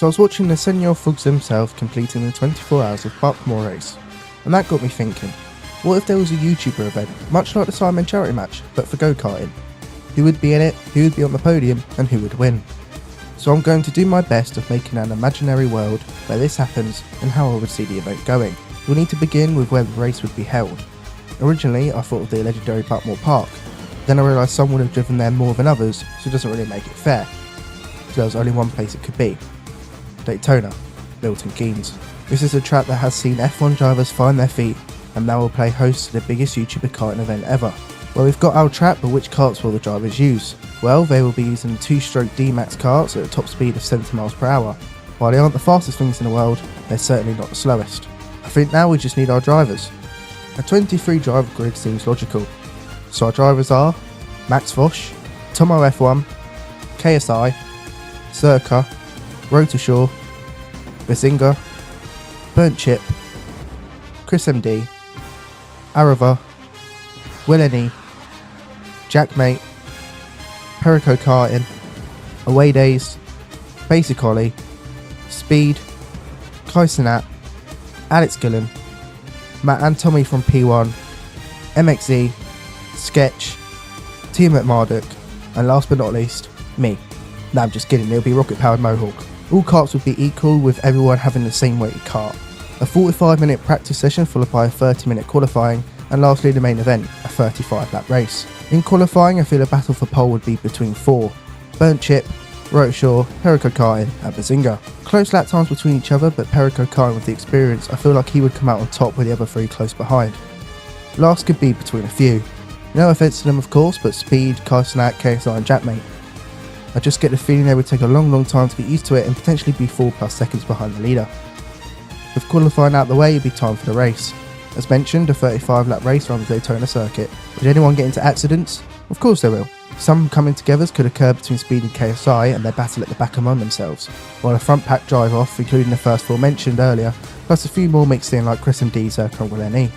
So I was watching the Senor Fuggs himself completing the 24 hours of Buckmore race, and that got me thinking, what if there was a YouTuber event, much like the Simon charity match, but for go-karting? Who would be in it, who would be on the podium, and who would win? So I'm going to do my best of making an imaginary world where this happens and how I would see the event going. We'll need to begin with where the race would be held. Originally I thought of the legendary Buckmore Park, then I realised some would have driven there more than others, so it doesn't really make it fair. So there was only one place it could be. Daytona, Milton Keynes. This is a track that has seen F1 drivers find their feet and now will play host to the biggest YouTuber karting event ever. Well, we've got our track, but which karts will the drivers use? Well, they will be using 2-stroke D-Max karts at a top speed of 70 miles per hour. While they aren't the fastest things in the world, they're certainly not the slowest. I think now we just need our drivers. A 23 driver grid seems logical. So our drivers are Max Vosch, Tomo F1, KSI, Circa, Rotorshaw, Bazinga, Burnt Chip, Chris MD, Arava, Willeni, Jackmate, Perico Karting, Away Days, Basic Ollie, Speed, Kai Cenat, Alex Gillen, Matt and Tommy from P1, MXE, Sketch, Team at Marduk, and last but not least, me. No, I'm just kidding, it'll be rocket powered Mohawk. All karts would be equal with everyone having the same weighted kart. A 45-minute practice session followed by a 30-minute qualifying, and lastly the main event, a 35-lap race. In qualifying, I feel a battle for pole would be between 4, Burnt Chip, Rotorshaw, Perico Karting and Bazinga. Close lap times between each other, but Perico Karting with the experience, I feel like he would come out on top with the other 3 close behind. Last could be between a few. No offence to them of course, but Speed, Kai Cenat, KSI and Jackmate. I just get the feeling they would take a long time to get used to it and potentially be 4+ seconds behind the leader. With qualifying out the way, it'd be time for the race. As mentioned, a 35-lap race around the Daytona circuit. Would anyone get into accidents? Of course they will. Some coming togethers could occur between Speed and KSI and their battle at the back among themselves, while a front pack drive off, including the first 4 mentioned earlier, plus a few more mixed in like Chris and D, Circa and Willeni.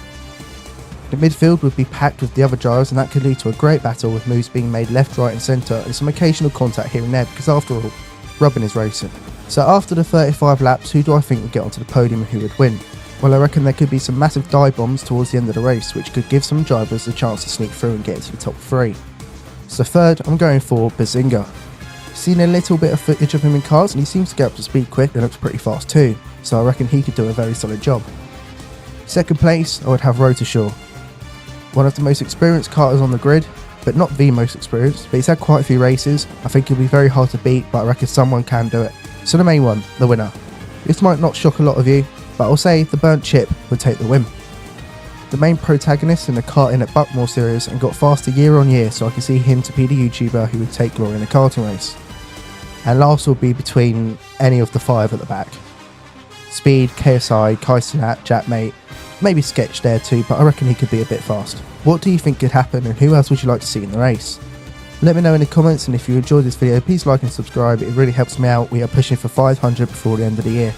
The midfield would be packed with the other drivers and that could lead to a great battle with moves being made left, right and centre and some occasional contact here and there because after all, rubbing is racing. So after the 35 laps, who do I think would get onto the podium and who would win? Well, I reckon there could be some massive dive bombs towards the end of the race which could give some drivers a chance to sneak through and get into the top 3. So third, I'm going for Bazinga. Seen a little bit of footage of him in cars and he seems to get up to speed quick and looks pretty fast too, so I reckon he could do a very solid job. Second place, I would have Rotorshaw. One of the most experienced karters on the grid, but not the most experienced, but he's had quite a few races. I think he'll be very hard to beat, but I reckon someone can do it. So the main one, the winner. This might not shock a lot of you, but I'll say the Burnt Chip would take the win. The main protagonist in the Karting at Buckmore series and got faster year on year, so I can see him to be the YouTuber who would take glory in the karting race. And last will be between any of the 5 at the back. Speed, KSI, Kai Cenat, Jackmate, maybe Sketch there too, but I reckon he could be a bit fast. What do you think could happen and who else would you like to see in the race? Let me know in the comments, and if you enjoyed this video please like and subscribe, it really helps me out. We are pushing for 500 before the end of the year.